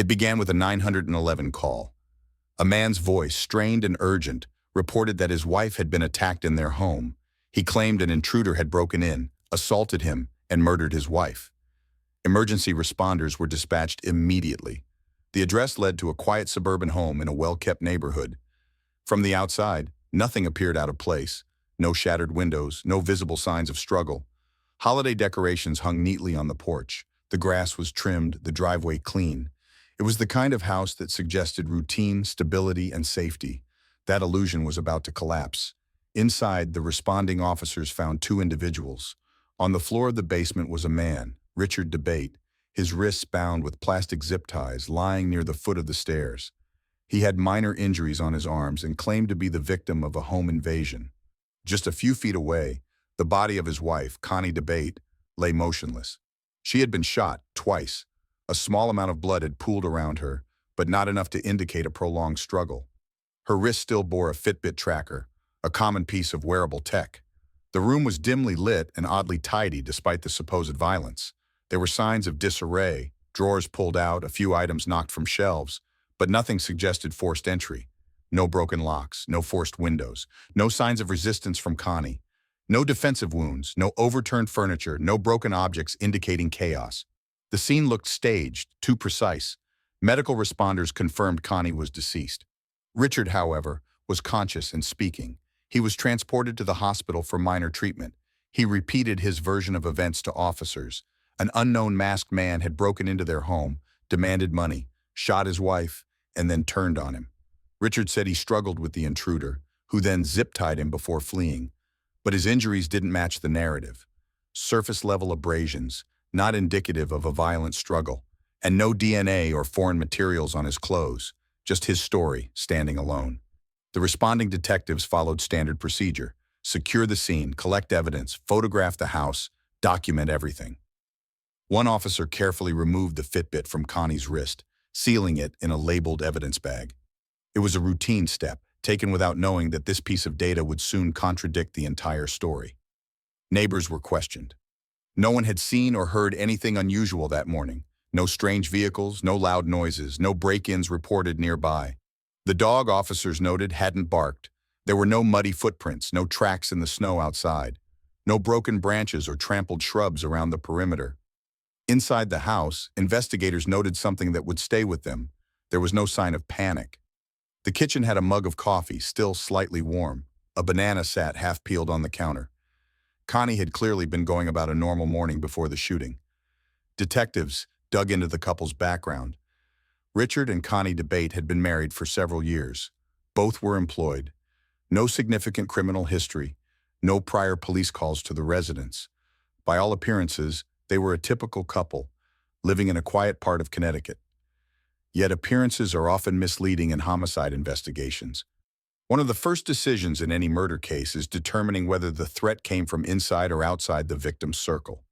It began with a 911 call. A man's voice, strained and urgent, reported that his wife had been attacked in their home. He claimed an intruder had broken in, assaulted him, and murdered his wife. Emergency responders were dispatched immediately. The address led to a quiet suburban home in a well-kept neighborhood. From the outside, nothing appeared out of place. No shattered windows, no visible signs of struggle. Holiday decorations hung neatly on the porch. The grass was trimmed, the driveway clean. It was the kind of house that suggested routine, stability, and safety. That illusion was about to collapse. Inside, the responding officers found two individuals. On the floor of the basement was a man, Richard DeBate, his wrists bound with plastic zip ties, lying near the foot of the stairs. He had minor injuries on his arms and claimed to be the victim of a home invasion. Just a few feet away, the body of his wife, Connie DeBate, lay motionless. She had been shot twice. A small amount of blood had pooled around her, but not enough to indicate a prolonged struggle. Her wrist still bore a Fitbit tracker, a common piece of wearable tech. The room was dimly lit and oddly tidy despite the supposed violence. There were signs of disarray, drawers pulled out, a few items knocked from shelves, but nothing suggested forced entry. No broken locks, no forced windows, no signs of resistance from Connie. No defensive wounds, no overturned furniture, no broken objects indicating chaos. The scene looked staged, too precise. Medical responders confirmed Connie was deceased. Richard, however, was conscious and speaking. He was transported to the hospital for minor treatment. He repeated his version of events to officers. An unknown masked man had broken into their home, demanded money, shot his wife, and then turned on him. Richard said he struggled with the intruder, who then zip-tied him before fleeing. But his injuries didn't match the narrative. Surface-level abrasions, not indicative of a violent struggle, and no DNA or foreign materials on his clothes, just his story, standing alone. The responding detectives followed standard procedure: secure the scene, collect evidence, photograph the house, document everything. One officer carefully removed the Fitbit from Connie's wrist, sealing it in a labeled evidence bag. It was a routine step, taken without knowing that this piece of data would soon contradict the entire story. Neighbors were questioned. No one had seen or heard anything unusual that morning. No strange vehicles, no loud noises, no break-ins reported nearby. The dog, officers noted, hadn't barked. There were no muddy footprints, no tracks in the snow outside. No broken branches or trampled shrubs around the perimeter. Inside the house, investigators noted something that would stay with them. There was no sign of panic. The kitchen had a mug of coffee, still slightly warm. A banana sat half-peeled on the counter. Connie had clearly been going about a normal morning before the shooting. Detectives dug into the couple's background. Richard and Connie DeBate had been married for several years. Both were employed. No significant criminal history. No prior police calls to the residence. By all appearances, they were a typical couple, living in a quiet part of Connecticut. Yet appearances are often misleading in homicide investigations. One of the first decisions in any murder case is determining whether the threat came from inside or outside the victim's circle.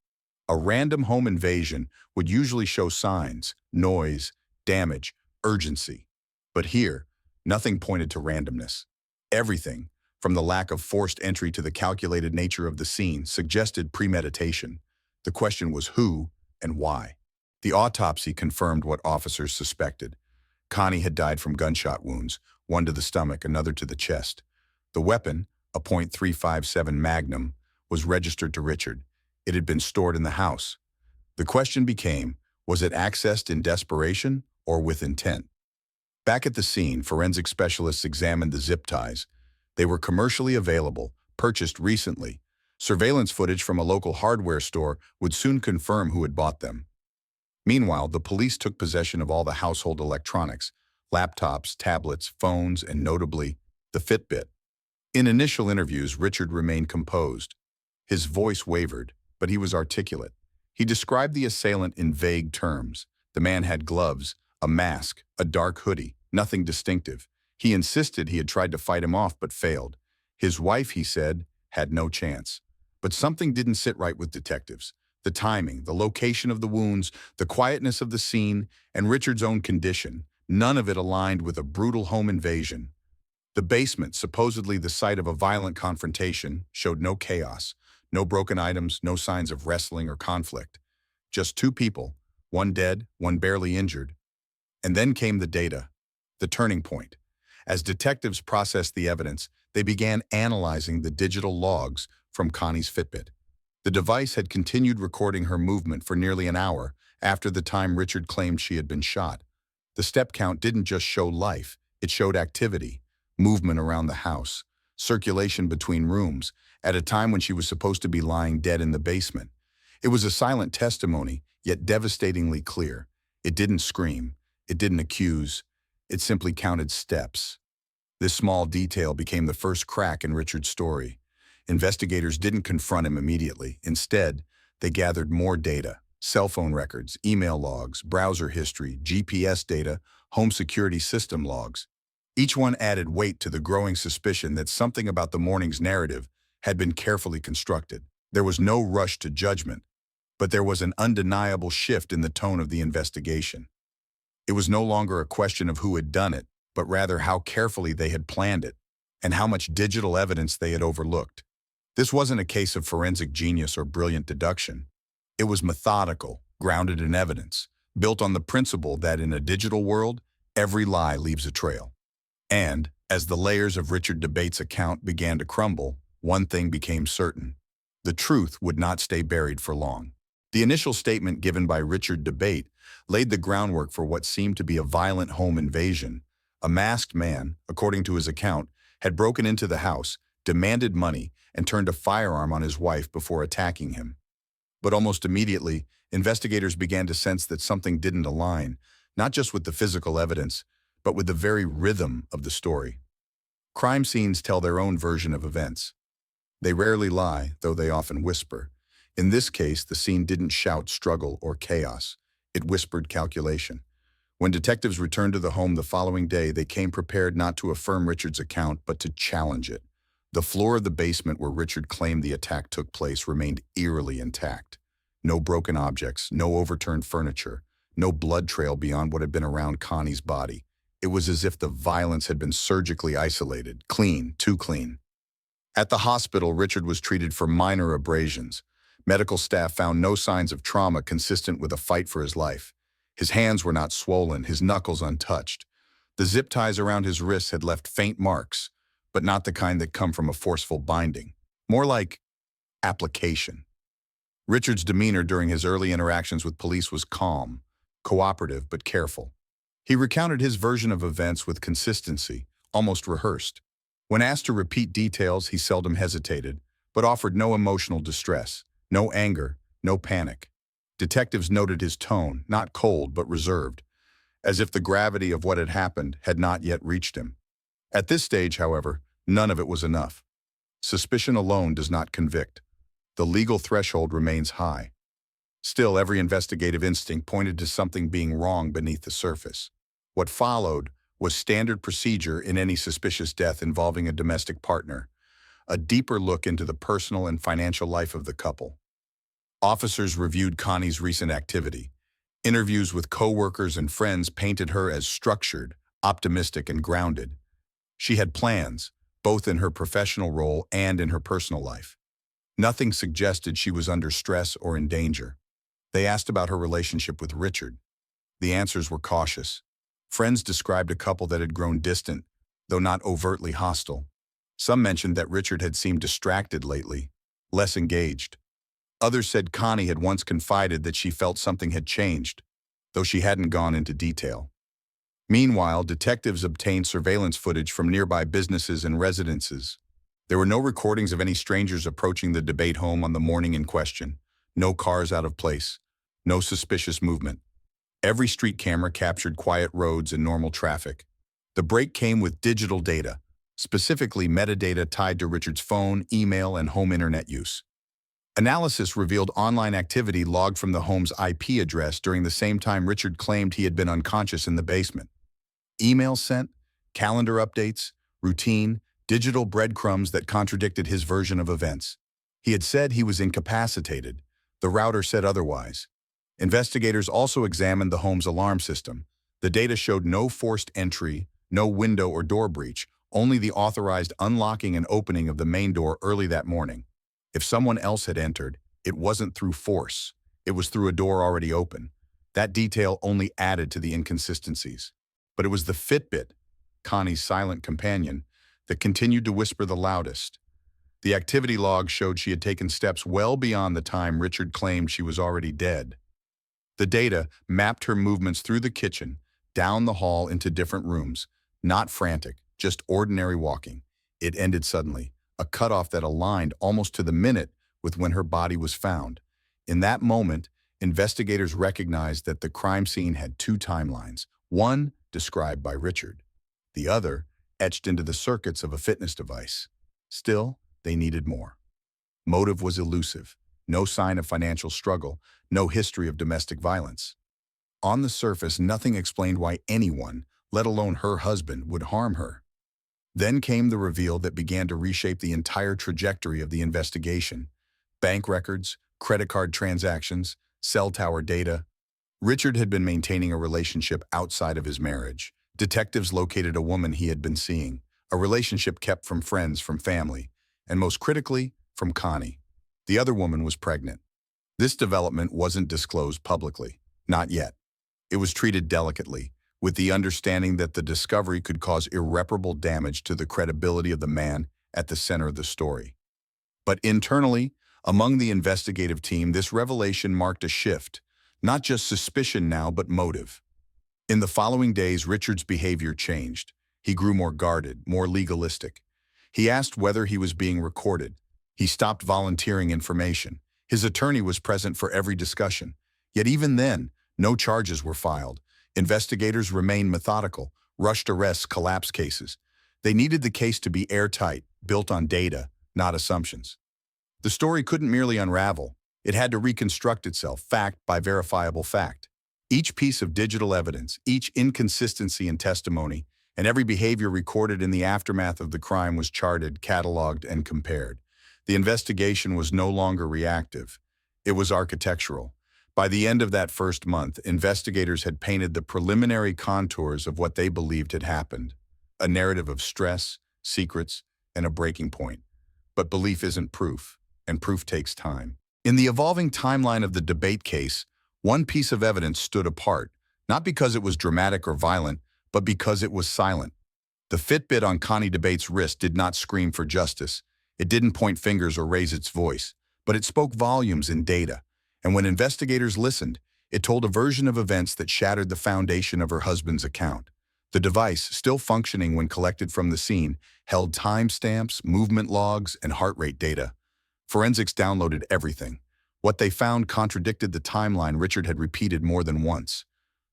A random home invasion would usually show signs: noise, damage, urgency. But here, nothing pointed to randomness. Everything, from the lack of forced entry to the calculated nature of the scene, suggested premeditation. The question was who and why. The autopsy confirmed what officers suspected. Connie had died from gunshot wounds, one to the stomach, another to the chest. The weapon, a .357 Magnum, was registered to Richard. It had been stored in the house. The question became, was it accessed in desperation or with intent? Back at the scene, forensic specialists examined the zip ties. They were commercially available, purchased recently. Surveillance footage from a local hardware store would soon confirm who had bought them. Meanwhile, the police took possession of all the household electronics: laptops, tablets, phones, and notably, the Fitbit. In initial interviews, Richard remained composed. His voice wavered, but he was articulate. He described the assailant in vague terms. The man had gloves, a mask, a dark hoodie, nothing distinctive. He insisted he had tried to fight him off but failed. His wife, he said, had no chance. But something didn't sit right with detectives. The timing, the location of the wounds, the quietness of the scene, and Richard's own condition, none of it aligned with a brutal home invasion. The basement, supposedly the site of a violent confrontation, showed no chaos, no broken items, no signs of wrestling or conflict. Just two people, one dead, one barely injured. And then came the data, the turning point. As detectives processed the evidence, they began analyzing the digital logs from Connie's Fitbit. The device had continued recording her movement for nearly an hour after the time Richard claimed she had been shot. The step count didn't just show life, it showed activity, movement around the house, circulation between rooms, at a time when she was supposed to be lying dead in the basement. It was a silent testimony, yet devastatingly clear. It didn't scream, it didn't accuse, it simply counted steps. This small detail became the first crack in Richard's story. Investigators didn't confront him immediately. Instead, they gathered more data: cell phone records, email logs, browser history, GPS data, home security system logs. Each one added weight to the growing suspicion that something about the morning's narrative had been carefully constructed. There was no rush to judgment, but there was an undeniable shift in the tone of the investigation. It was no longer a question of who had done it, but rather how carefully they had planned it, and how much digital evidence they had overlooked. This wasn't a case of forensic genius or brilliant deduction. It was methodical, grounded in evidence, built on the principle that in a digital world, every lie leaves a trail. And, as the layers of Richard DeBate's account began to crumble, one thing became certain: the truth would not stay buried for long. The initial statement given by Richard DeBate laid the groundwork for what seemed to be a violent home invasion. A masked man, according to his account, had broken into the house, demanded money, and turned a firearm on his wife before attacking him. But almost immediately, investigators began to sense that something didn't align, not just with the physical evidence, but with the very rhythm of the story. Crime scenes tell their own version of events. They rarely lie, though they often whisper. In this case, the scene didn't shout struggle or chaos. It whispered calculation. When detectives returned to the home the following day, they came prepared not to affirm Richard's account, but to challenge it. The floor of the basement where Richard claimed the attack took place remained eerily intact. No broken objects, no overturned furniture, no blood trail beyond what had been around Connie's body. It was as if the violence had been surgically isolated, clean, too clean. At the hospital, Richard was treated for minor abrasions. Medical staff found no signs of trauma consistent with a fight for his life. His hands were not swollen, his knuckles untouched. The zip ties around his wrists had left faint marks, but not the kind that come from a forceful binding. More like application. Richard's demeanor during his early interactions with police was calm, cooperative, but careful. He recounted his version of events with consistency, almost rehearsed. When asked to repeat details, he seldom hesitated, but offered no emotional distress, no anger, no panic. Detectives noted his tone, not cold but reserved, as if the gravity of what had happened had not yet reached him. At this stage, however, none of it was enough. Suspicion alone does not convict. The legal threshold remains high. Still, every investigative instinct pointed to something being wrong beneath the surface. What followed was standard procedure in any suspicious death involving a domestic partner: a deeper look into the personal and financial life of the couple. Officers reviewed Connie's recent activity. Interviews with co-workers and friends painted her as structured, optimistic, and grounded. She had plans, both in her professional role and in her personal life. Nothing suggested she was under stress or in danger. They asked about her relationship with Richard. The answers were cautious. Friends described a couple that had grown distant, though not overtly hostile. Some mentioned that Richard had seemed distracted lately, less engaged. Others said Connie had once confided that she felt something had changed, though she hadn't gone into detail. Meanwhile, detectives obtained surveillance footage from nearby businesses and residences. There were no recordings of any strangers approaching the DeBate home on the morning in question, no cars out of place, no suspicious movement. Every street camera captured quiet roads and normal traffic. The break came with digital data, specifically metadata tied to Richard's phone, email, and home internet use. Analysis revealed online activity logged from the home's IP address during the same time Richard claimed he had been unconscious in the basement. Emails sent, calendar updates, routine, digital breadcrumbs that contradicted his version of events. He had said he was incapacitated. The router said otherwise. Investigators also examined the home's alarm system. The data showed no forced entry, no window or door breach, only the authorized unlocking and opening of the main door early that morning. If someone else had entered, it wasn't through force. It was through a door already open. That detail only added to the inconsistencies. But it was the Fitbit, Connie's silent companion, that continued to whisper the loudest. The activity log showed she had taken steps well beyond the time Richard claimed she was already dead. The data mapped her movements through the kitchen, down the hall into different rooms, not frantic, just ordinary walking. It ended suddenly, a cutoff that aligned almost to the minute with when her body was found. In that moment, investigators recognized that the crime scene had two timelines, one described by Richard, the other etched into the circuits of a fitness device. Still, they needed more. Motive was elusive, no sign of financial struggle, no history of domestic violence. On the surface, nothing explained why anyone, let alone her husband, would harm her. Then came the reveal that began to reshape the entire trajectory of the investigation. Bank records, credit card transactions, cell tower data. Richard had been maintaining a relationship outside of his marriage. Detectives located a woman he had been seeing, a relationship kept from friends, from family, and most critically, from Connie. The other woman was pregnant. This development wasn't disclosed publicly, not yet. It was treated delicately, with the understanding that the discovery could cause irreparable damage to the credibility of the man at the center of the story. But internally, among the investigative team, this revelation marked a shift, not just suspicion now, but motive. In the following days, Richard's behavior changed. He grew more guarded, more legalistic. He asked whether he was being recorded. He stopped volunteering information. His attorney was present for every discussion. Yet even then, no charges were filed. Investigators remained methodical, rushed arrests, collapsed cases. They needed the case to be airtight, built on data, not assumptions. The story couldn't merely unravel. It had to reconstruct itself, fact by verifiable fact. Each piece of digital evidence, each inconsistency in testimony, and every behavior recorded in the aftermath of the crime was charted, cataloged, and compared. The investigation was no longer reactive. It was architectural. By the end of that first month, investigators had painted the preliminary contours of what they believed had happened. A narrative of stress, secrets, and a breaking point. But belief isn't proof, and proof takes time. In the evolving timeline of the debate case, one piece of evidence stood apart, not because it was dramatic or violent, but because it was silent. The Fitbit on Connie Debate's wrist did not scream for justice. It didn't point fingers or raise its voice, but it spoke volumes in data. And when investigators listened, it told a version of events that shattered the foundation of her husband's account. The device, still functioning when collected from the scene, held timestamps, movement logs, and heart rate data. Forensics downloaded everything. What they found contradicted the timeline Richard had repeated more than once.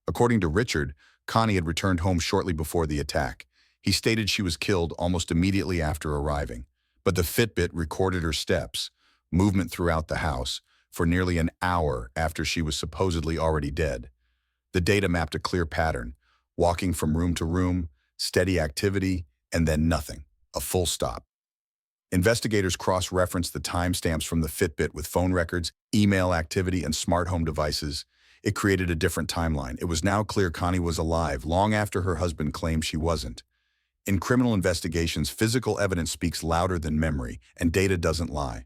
According to Richard, Connie had returned home shortly before the attack. He stated she was killed almost immediately after arriving. But the Fitbit recorded her steps, movement throughout the house, for nearly an hour after she was supposedly already dead. The data mapped a clear pattern, walking from room to room, steady activity, and then nothing, a full stop. Investigators cross-referenced the timestamps from the Fitbit with phone records, email activity, and smart home devices. It created a different timeline. It was now clear Connie was alive long after her husband claimed she wasn't. In criminal investigations, physical evidence speaks louder than memory, and data doesn't lie.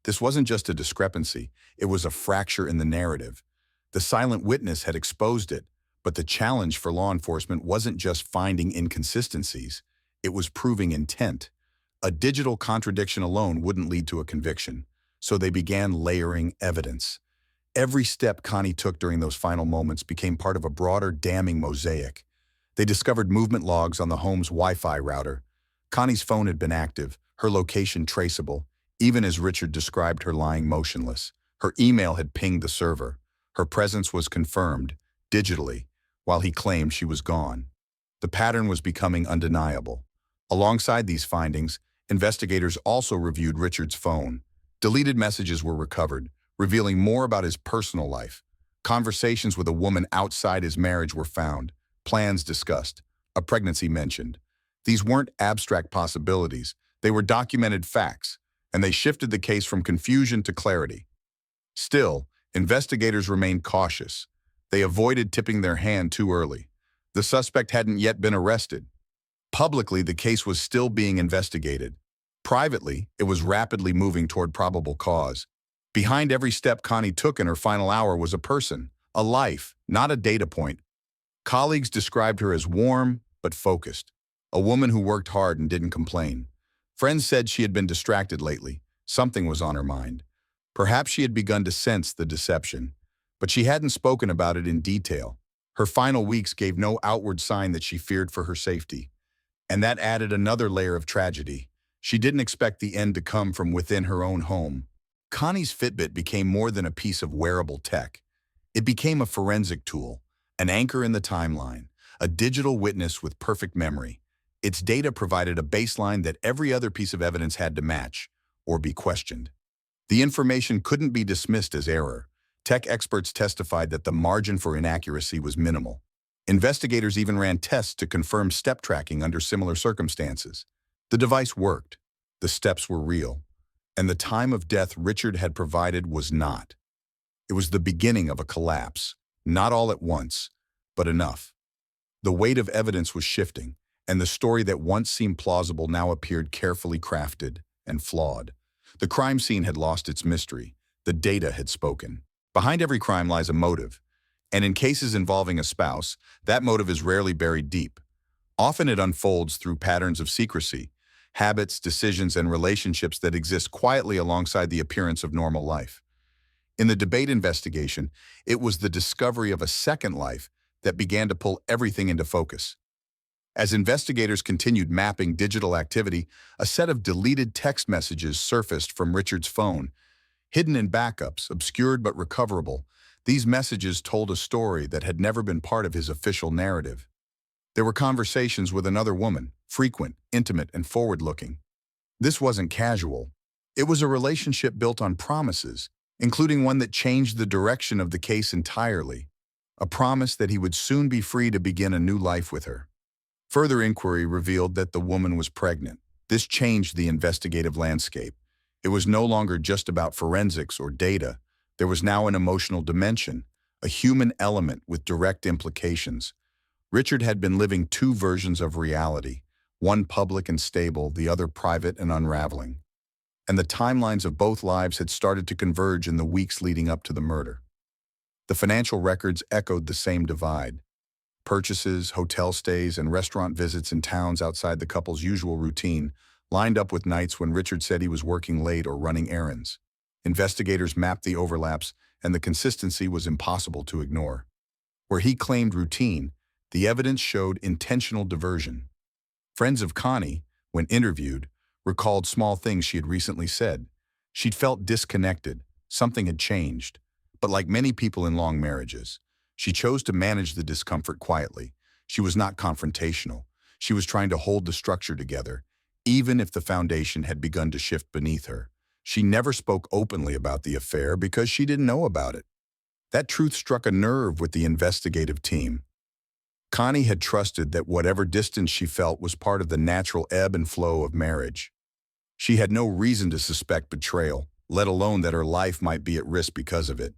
This wasn't just a discrepancy, it was a fracture in the narrative. The silent witness had exposed it, but the challenge for law enforcement wasn't just finding inconsistencies, it was proving intent. A digital contradiction alone wouldn't lead to a conviction, so they began layering evidence. Every step Connie took during those final moments became part of a broader, damning mosaic. They discovered movement logs on the home's Wi-Fi router. Connie's phone had been active, her location traceable, even as Richard described her lying motionless. Her email had pinged the server. Her presence was confirmed, digitally, while he claimed she was gone. The pattern was becoming undeniable. Alongside these findings, investigators also reviewed Richard's phone. Deleted messages were recovered, revealing more about his personal life. Conversations with a woman outside his marriage were found, plans discussed, a pregnancy mentioned. These weren't abstract possibilities, they were documented facts, and they shifted the case from confusion to clarity. Still, investigators remained cautious. They avoided tipping their hand too early. The suspect hadn't yet been arrested. Publicly, the case was still being investigated. Privately, it was rapidly moving toward probable cause. Behind every step Connie took in her final hour was a person, A life, not a data point. Colleagues described her as warm but focused, a woman who worked hard and didn't complain. Friends said she had been distracted lately. Something was on her mind. Perhaps she had begun to sense the deception, but she hadn't spoken about it in detail. Her final weeks gave no outward sign that she feared for her safety. And that added another layer of tragedy. She didn't expect the end to come from within her own home. Connie's Fitbit became more than a piece of wearable tech. It became a forensic tool, an anchor in the timeline, a digital witness with perfect memory. Its data provided a baseline that every other piece of evidence had to match or be questioned. The information couldn't be dismissed as error. Tech experts testified that the margin for inaccuracy was minimal. Investigators even ran tests to confirm step tracking under similar circumstances. The device worked, the steps were real, and the time of death Richard had provided was not. It was the beginning of a collapse, not all at once, but enough. The weight of evidence was shifting, and the story that once seemed plausible now appeared carefully crafted and flawed. The crime scene had lost its mystery. The data had spoken. Behind every crime lies a motive, and in cases involving a spouse, that motive is rarely buried deep. Often it unfolds through patterns of secrecy, habits, decisions, and relationships that exist quietly alongside the appearance of normal life. In the debate investigation, it was the discovery of a second life that began to pull everything into focus. As investigators continued mapping digital activity, a set of deleted text messages surfaced from Richard's phone. Hidden in backups, obscured but recoverable, these messages told a story that had never been part of his official narrative. There were conversations with another woman, frequent, intimate, and forward-looking. This wasn't casual. It was a relationship built on promises, including one that changed the direction of the case entirely. A promise that he would soon be free to begin a new life with her. Further inquiry revealed that the woman was pregnant. This changed the investigative landscape. It was no longer just about forensics or data. There was now an emotional dimension, a human element with direct implications. Richard had been living two versions of reality, one public and stable, the other private and unraveling. And the timelines of both lives had started to converge in the weeks leading up to the murder. The financial records echoed the same divide. Purchases, hotel stays, and restaurant visits in towns outside the couple's usual routine lined up with nights when Richard said he was working late or running errands. Investigators mapped the overlaps, and the consistency was impossible to ignore. Where he claimed routine, the evidence showed intentional diversion. Friends of Connie, when interviewed, recalled small things she had recently said. She'd felt disconnected, something had changed. But like many people in long marriages, she chose to manage the discomfort quietly. She was not confrontational. She was trying to hold the structure together, even if the foundation had begun to shift beneath her. She never spoke openly about the affair because she didn't know about it. That truth struck a nerve with the investigative team. Connie had trusted that whatever distance she felt was part of the natural ebb and flow of marriage. She had no reason to suspect betrayal, let alone that her life might be at risk because of it.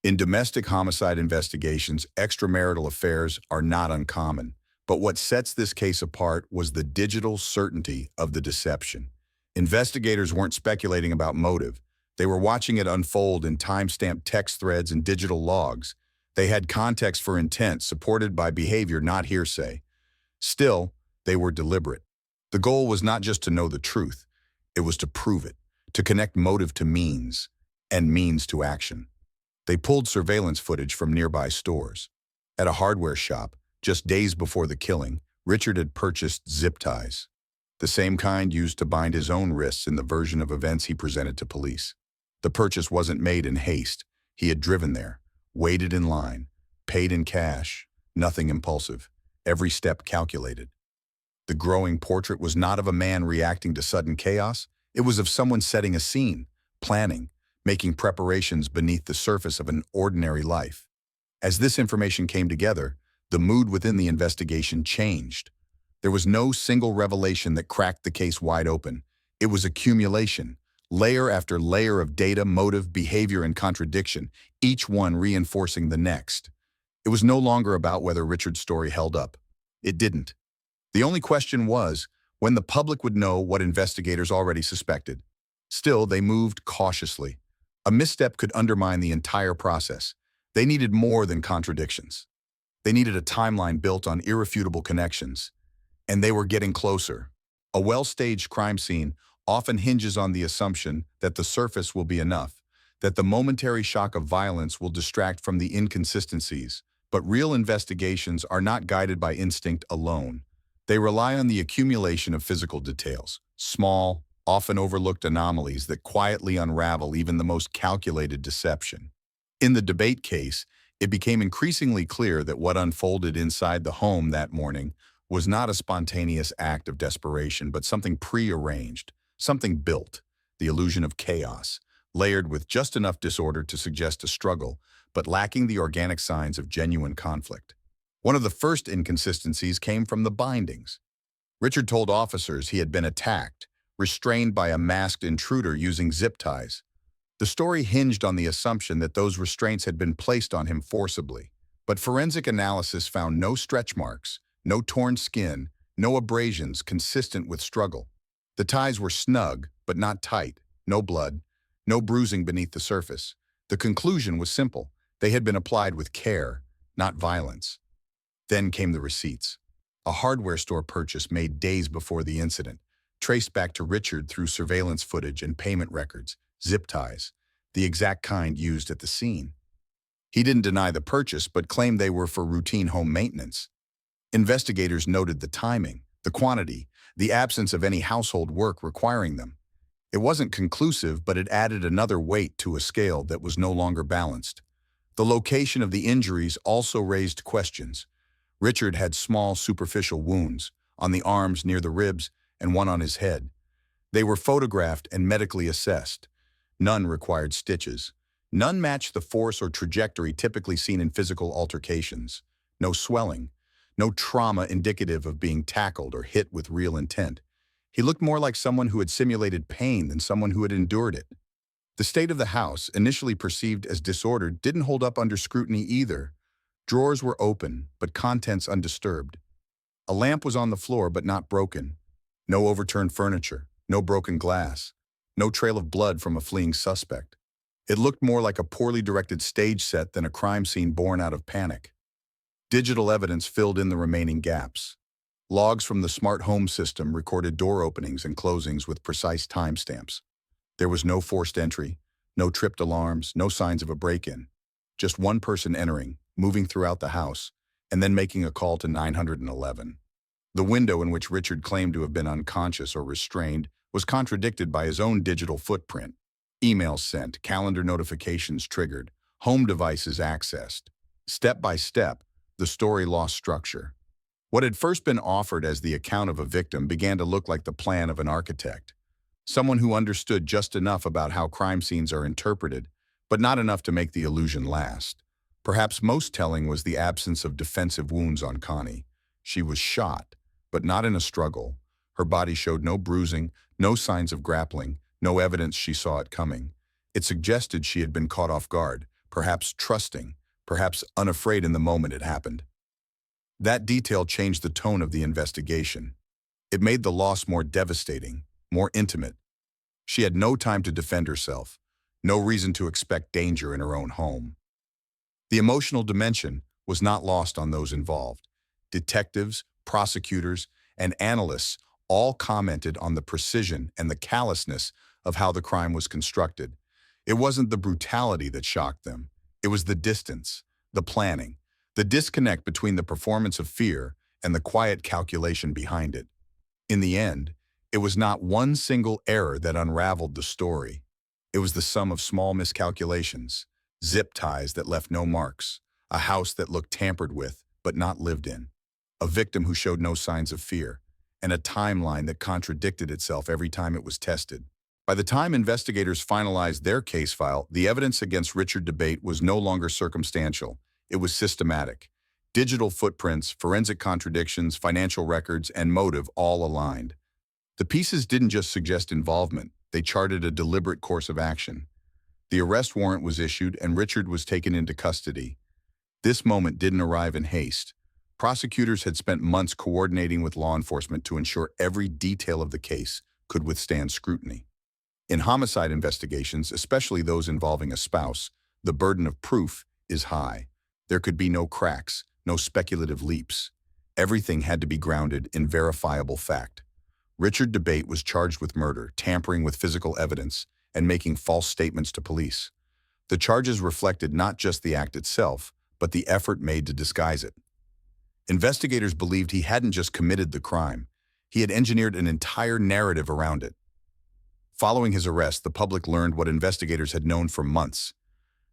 In domestic homicide investigations, extramarital affairs are not uncommon. But what sets this case apart was the digital certainty of the deception. Investigators weren't speculating about motive. They were watching it unfold in time-stamped text threads and digital logs. They had context for intent, supported by behavior, not hearsay. Still, they were deliberate. The goal was not just to know the truth. It was to prove it, to connect motive to means, and means to action. They pulled surveillance footage from nearby stores. At a hardware shop, just days before the killing, Richard had purchased zip ties, the same kind used to bind his own wrists in the version of events he presented to police. The purchase wasn't made in haste. He had driven there, waited in line, paid in cash, nothing impulsive, every step calculated. The growing portrait was not of a man reacting to sudden chaos. It was of someone setting a scene, planning, making preparations beneath the surface of an ordinary life. As this information came together, the mood within the investigation changed. There was no single revelation that cracked the case wide open. It was accumulation, layer after layer of data, motive, behavior, and contradiction, each one reinforcing the next. It was no longer about whether Richard's story held up. It didn't. The only question was when the public would know what investigators already suspected. Still, they moved cautiously. A misstep could undermine the entire process. They needed more than contradictions. They needed a timeline built on irrefutable connections. And they were getting closer. A well-staged crime scene often hinges on the assumption that the surface will be enough, that the momentary shock of violence will distract from the inconsistencies. But real investigations are not guided by instinct alone. They rely on the accumulation of physical details, small, often overlooked anomalies that quietly unravel even the most calculated deception. In the debate case, it became increasingly clear that what unfolded inside the home that morning was not a spontaneous act of desperation, but something prearranged, something built, the illusion of chaos, layered with just enough disorder to suggest a struggle, but lacking the organic signs of genuine conflict. One of the first inconsistencies came from the bindings. Richard told officers he had been attacked, restrained by a masked intruder using zip ties. The story hinged on the assumption that those restraints had been placed on him forcibly. But forensic analysis found no stretch marks, no torn skin, no abrasions consistent with struggle. The ties were snug, but not tight, no blood, no bruising beneath the surface. The conclusion was simple. They had been applied with care, not violence. Then came the receipts. A hardware store purchase made days before the incident, traced back to Richard through surveillance footage and payment records, zip ties, the exact kind used at the scene. He didn't deny the purchase, but claimed they were for routine home maintenance. Investigators noted the timing, the quantity, the absence of any household work requiring them. It wasn't conclusive, but it added another weight to a scale that was no longer balanced. The location of the injuries also raised questions. Richard had small, superficial wounds, on the arms near the ribs and one on his head. They were photographed and medically assessed. None required stitches. None matched the force or trajectory typically seen in physical altercations. No swelling. No trauma indicative of being tackled or hit with real intent. He looked more like someone who had simulated pain than someone who had endured it. The state of the house, initially perceived as disordered, didn't hold up under scrutiny either. Drawers were open, but contents undisturbed. A lamp was on the floor, but not broken. No overturned furniture, no broken glass, no trail of blood from a fleeing suspect. It looked more like a poorly directed stage set than a crime scene born out of panic. Digital evidence filled in the remaining gaps. Logs from the smart home system recorded door openings and closings with precise timestamps. There was no forced entry, no tripped alarms, no signs of a break-in. Just one person entering, moving throughout the house, and then making a call to 911. The window in which Richard claimed to have been unconscious or restrained was contradicted by his own digital footprint. Emails sent, calendar notifications triggered, home devices accessed. Step by step, the story lost structure. What had first been offered as the account of a victim began to look like the plan of an architect. Someone who understood just enough about how crime scenes are interpreted, but not enough to make the illusion last. Perhaps most telling was the absence of defensive wounds on Connie. She was shot, but not in a struggle. Her body showed no bruising, no signs of grappling, no evidence she saw it coming. It suggested she had been caught off guard, perhaps trusting, perhaps unafraid in the moment it happened. That detail changed the tone of the investigation. It made the loss more devastating, more intimate. She had no time to defend herself, no reason to expect danger in her own home. The emotional dimension was not lost on those involved. Detectives, prosecutors, and analysts all commented on the precision and the callousness of how the crime was constructed. It wasn't the brutality that shocked them. It was the distance, the planning, the disconnect between the performance of fear and the quiet calculation behind it. In the end, it was not one single error that unraveled the story. It was the sum of small miscalculations, zip ties that left no marks, a house that looked tampered with but not lived in, a victim who showed no signs of fear, and a timeline that contradicted itself every time it was tested. By the time investigators finalized their case file, the evidence against Richard Debate was no longer circumstantial. It was systematic. Digital footprints, forensic contradictions, financial records, and motive all aligned. The pieces didn't just suggest involvement, they charted a deliberate course of action. The arrest warrant was issued and Richard was taken into custody. This moment didn't arrive in haste. Prosecutors had spent months coordinating with law enforcement to ensure every detail of the case could withstand scrutiny. In homicide investigations, especially those involving a spouse, the burden of proof is high. There could be no cracks, no speculative leaps. Everything had to be grounded in verifiable fact. Richard DeBate was charged with murder, tampering with physical evidence, and making false statements to police. The charges reflected not just the act itself, but the effort made to disguise it. Investigators believed he hadn't just committed the crime, he had engineered an entire narrative around it. Following his arrest, the public learned what investigators had known for months.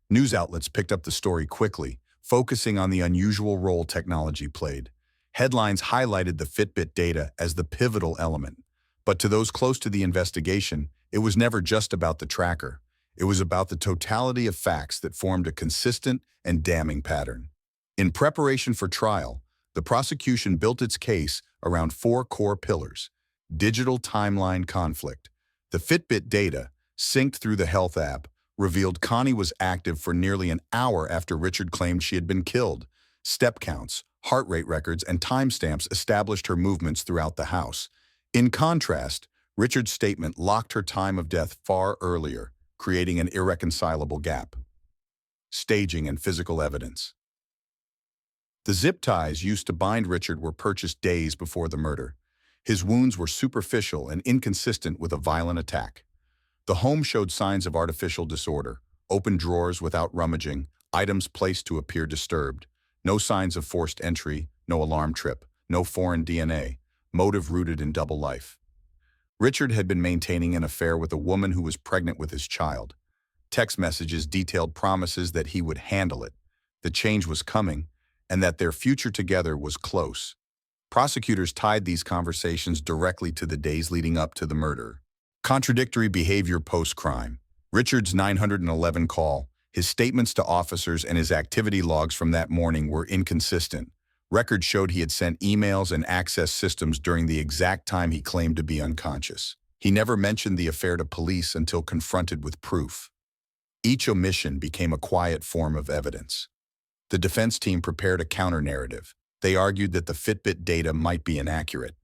News outlets picked up the story quickly, focusing on the unusual role technology played. Headlines highlighted the Fitbit data as the pivotal element. But to those close to the investigation, it was never just about the tracker. It was about the totality of facts that formed a consistent and damning pattern. In preparation for trial, the prosecution built its case around 4 core pillars: digital timeline conflict. The Fitbit data, synced through the health app, revealed Connie was active for nearly an hour after Richard claimed she had been killed. Step counts, heart rate records, and timestamps established her movements throughout the house. In contrast, Richard's statement locked her time of death far earlier, creating an irreconcilable gap. Staging and physical evidence. The zip ties used to bind Richard were purchased days before the murder. His wounds were superficial and inconsistent with a violent attack. The home showed signs of artificial disorder: open drawers without rummaging, items placed to appear disturbed. No signs of forced entry, no alarm trip, no foreign DNA, motive rooted in double life. Richard had been maintaining an affair with a woman who was pregnant with his child. Text messages detailed promises that he would handle it, the change was coming, and that their future together was close. Prosecutors tied these conversations directly to the days leading up to the murder. Contradictory behavior post-crime. Richard's 911 call, his statements to officers, and his activity logs from that morning were inconsistent. Records showed he had sent emails and accessed systems during the exact time he claimed to be unconscious. He never mentioned the affair to police until confronted with proof. Each omission became a quiet form of evidence. The defense team prepared a counter-narrative. They argued that the Fitbit data might be inaccurate.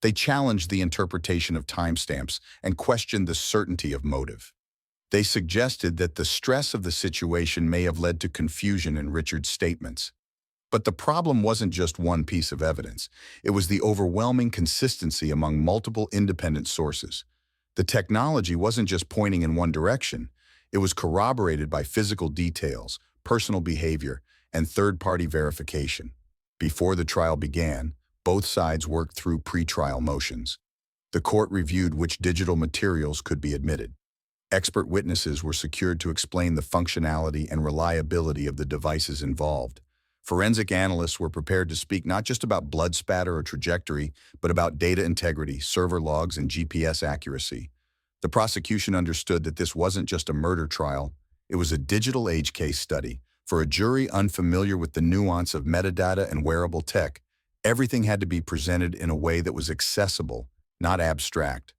They challenged the interpretation of timestamps and questioned the certainty of motive. They suggested that the stress of the situation may have led to confusion in Richard's statements. But the problem wasn't just one piece of evidence. It was the overwhelming consistency among multiple independent sources. The technology wasn't just pointing in one direction. It was corroborated by physical details, personal behavior, and third-party verification. Before the trial began, both sides worked through pre-trial motions. The court reviewed which digital materials could be admitted. Expert witnesses were secured to explain the functionality and reliability of the devices involved. Forensic analysts were prepared to speak not just about blood spatter or trajectory, but about data integrity, server logs, and GPS accuracy. The prosecution understood that this wasn't just a murder trial, it was a digital age case study. For a jury unfamiliar with the nuance of metadata and wearable tech, everything had to be presented in a way that was accessible, not abstract.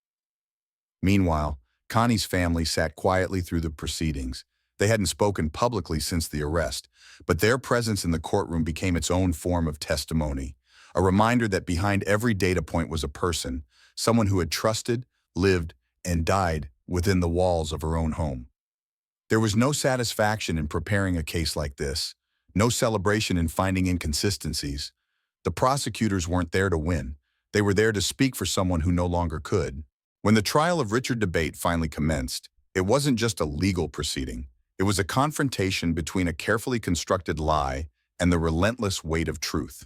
Meanwhile, Connie's family sat quietly through the proceedings. They hadn't spoken publicly since the arrest, but their presence in the courtroom became its own form of testimony, a reminder that behind every data point was a person, someone who had trusted, lived, and died within the walls of her own home. There was no satisfaction in preparing a case like this, no celebration in finding inconsistencies. The prosecutors weren't there to win. They were there to speak for someone who no longer could. When the trial of Richard DeBate finally commenced, it wasn't just a legal proceeding. It was a confrontation between a carefully constructed lie and the relentless weight of truth.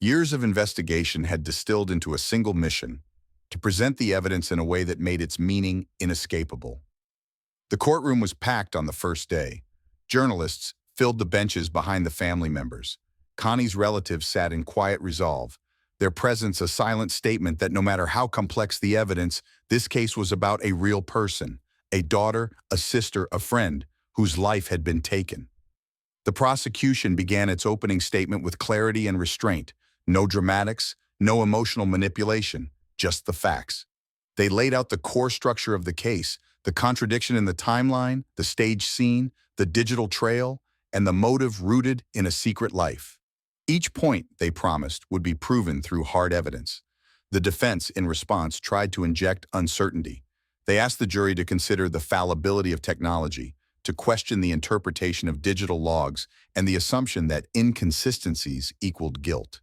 Years of investigation had distilled into a single mission: to present the evidence in a way that made its meaning inescapable. The courtroom was packed on the first day. Journalists filled the benches behind the family members. Connie's relatives sat in quiet resolve, their presence a silent statement that no matter how complex the evidence, this case was about a real person, a daughter, a sister, a friend, whose life had been taken. The prosecution began its opening statement with clarity and restraint. No dramatics, no emotional manipulation, just the facts. They laid out the core structure of the case: the contradiction in the timeline, the stage scene, the digital trail, and the motive rooted in a secret life. Each point, they promised, would be proven through hard evidence. The defense, in response, tried to inject uncertainty. They asked the jury to consider the fallibility of technology, to question the interpretation of digital logs and the assumption that inconsistencies equaled guilt.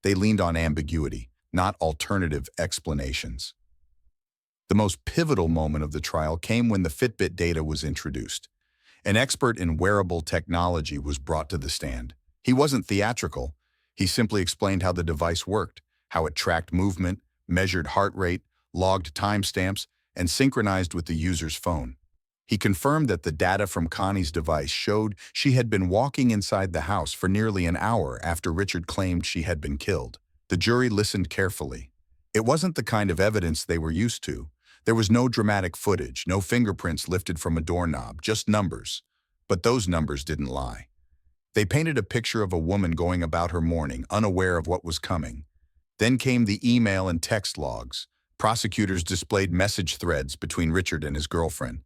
They leaned on ambiguity, not alternative explanations. The most pivotal moment of the trial came when the Fitbit data was introduced. An expert in wearable technology was brought to the stand. He wasn't theatrical. He simply explained how the device worked, how it tracked movement, measured heart rate, logged timestamps, and synchronized with the user's phone. He confirmed that the data from Connie's device showed she had been walking inside the house for nearly an hour after Richard claimed she had been killed. The jury listened carefully. It wasn't the kind of evidence they were used to. There was no dramatic footage, no fingerprints lifted from a doorknob, just numbers. But those numbers didn't lie. They painted a picture of a woman going about her morning, unaware of what was coming. Then came the email and text logs. Prosecutors displayed message threads between Richard and his girlfriend.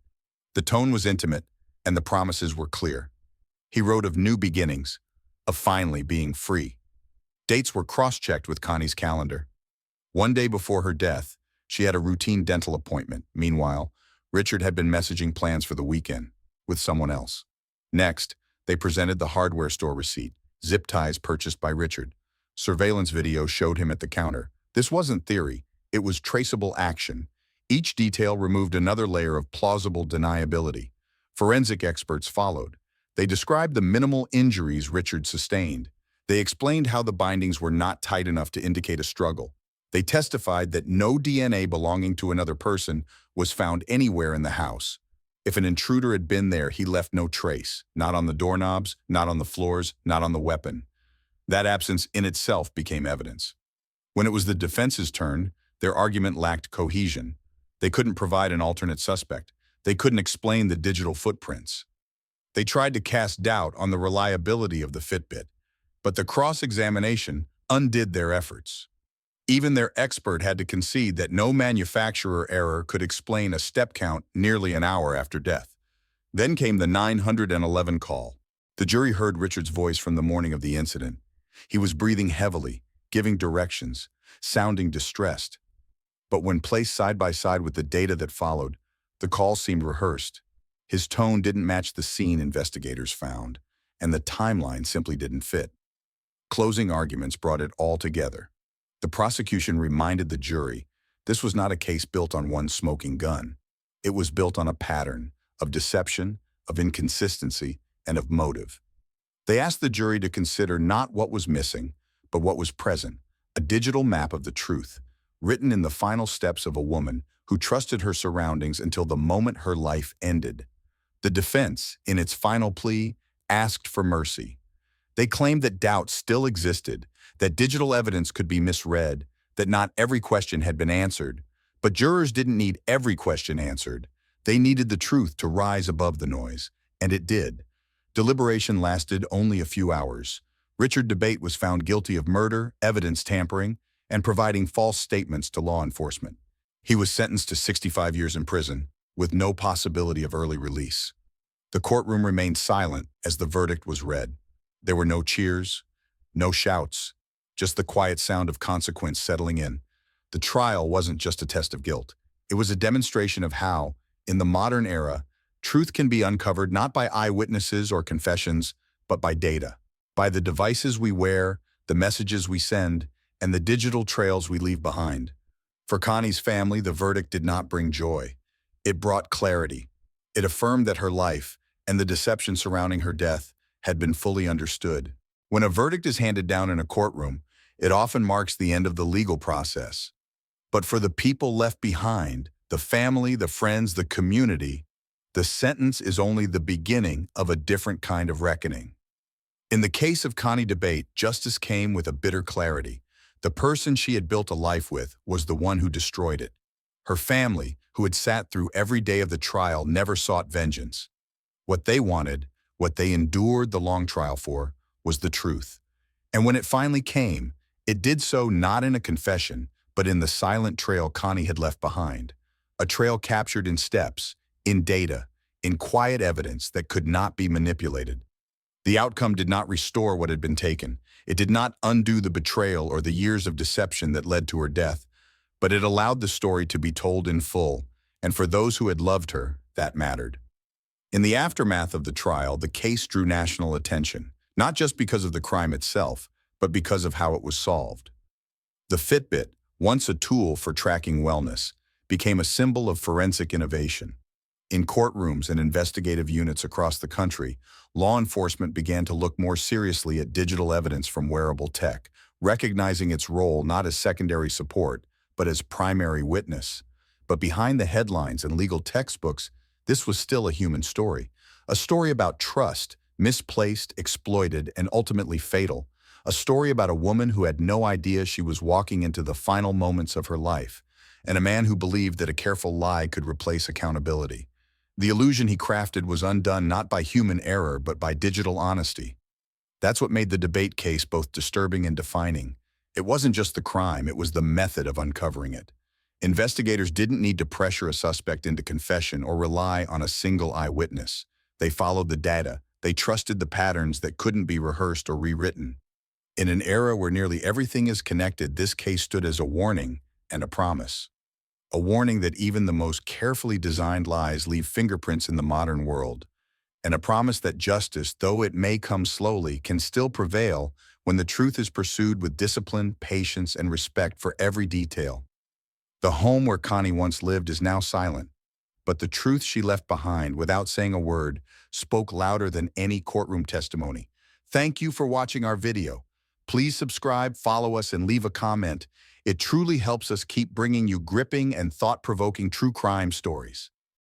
The tone was intimate, and the promises were clear. He wrote of new beginnings, of finally being free. Dates were cross-checked with Connie's calendar. One day before her death, she had a routine dental appointment. Meanwhile, Richard had been messaging plans for the weekend with someone else. Next, they presented the hardware store receipt, zip ties purchased by Richard. Surveillance video showed him at the counter. This wasn't theory, it was traceable action. Each detail removed another layer of plausible deniability. Forensic experts followed. They described the minimal injuries Richard sustained. They explained how the bindings were not tight enough to indicate a struggle. They testified that no DNA belonging to another person was found anywhere in the house. If an intruder had been there, he left no trace, not on the doorknobs, not on the floors, not on the weapon. That absence in itself became evidence. When it was the defense's turn, their argument lacked cohesion. They couldn't provide an alternate suspect. They couldn't explain the digital footprints. They tried to cast doubt on the reliability of the Fitbit, but the cross-examination undid their efforts. Even their expert had to concede that no manufacturer error could explain a step count nearly an hour after death. Then came the 911 call. The jury heard Richard's voice from the morning of the incident. He was breathing heavily, giving directions, sounding distressed. But when placed side by side with the data that followed, the call seemed rehearsed. His tone didn't match the scene investigators found, and the timeline simply didn't fit. Closing arguments brought it all together. The prosecution reminded the jury this was not a case built on one smoking gun. It was built on a pattern of deception, of inconsistency, and of motive. They asked the jury to consider not what was missing, but what was present, a digital map of the truth, written in the final steps of a woman who trusted her surroundings until the moment her life ended. The defense, in its final plea, asked for mercy. They claimed that doubt still existed, that digital evidence could be misread, that not every question had been answered. But jurors didn't need every question answered. They needed the truth to rise above the noise, and it did. Deliberation lasted only a few hours. Richard Debate was found guilty of murder, evidence tampering, and providing false statements to law enforcement. He was sentenced to 65 years in prison, with no possibility of early release. The courtroom remained silent as the verdict was read. There were no cheers, no shouts, just the quiet sound of consequence settling in. The trial wasn't just a test of guilt. It was a demonstration of how, in the modern era, truth can be uncovered not by eyewitnesses or confessions, but by data, by the devices we wear, the messages we send, and the digital trails we leave behind. For Connie's family, the verdict did not bring joy. It brought clarity. It affirmed that her life, and the deception surrounding her death, had been fully understood. When a verdict is handed down in a courtroom, it often marks the end of the legal process. But for the people left behind, the family, the friends, the community, the sentence is only the beginning of a different kind of reckoning. In the case of Connie Debate, justice came with a bitter clarity. The person she had built a life with was the one who destroyed it. Her family, who had sat through every day of the trial, never sought vengeance. What they wanted, what they endured the long trial for, was the truth. And when it finally came, it did so not in a confession, but in the silent trail Connie had left behind. A trail captured in steps, in data, in quiet evidence that could not be manipulated. The outcome did not restore what had been taken. It did not undo the betrayal or the years of deception that led to her death, but it allowed the story to be told in full, and for those who had loved her, that mattered. In the aftermath of the trial, the case drew national attention, not just because of the crime itself, but because of how it was solved. The Fitbit, once a tool for tracking wellness, became a symbol of forensic innovation. In courtrooms and investigative units across the country, law enforcement began to look more seriously at digital evidence from wearable tech, recognizing its role not as secondary support, but as primary witness. But behind the headlines and legal textbooks, this was still a human story. A story about trust, misplaced, exploited, and ultimately fatal. A story about a woman who had no idea she was walking into the final moments of her life, and a man who believed that a careful lie could replace accountability. The illusion he crafted was undone not by human error, but by digital honesty. That's what made the debate case both disturbing and defining. It wasn't just the crime, it was the method of uncovering it. Investigators didn't need to pressure a suspect into confession or rely on a single eyewitness. They followed the data. They trusted the patterns that couldn't be rehearsed or rewritten. In an era where nearly everything is connected, this case stood as a warning and a promise. A warning that even the most carefully designed lies leave fingerprints in the modern world, and a promise that justice, though it may come slowly, can still prevail when the truth is pursued with discipline, patience, and respect for every detail. The home where Connie once lived is now silent, but the truth she left behind, without saying a word, spoke louder than any courtroom testimony. Thank you for watching our video. Please subscribe, follow us, and leave a comment. It truly helps us keep bringing you gripping and thought-provoking true crime stories.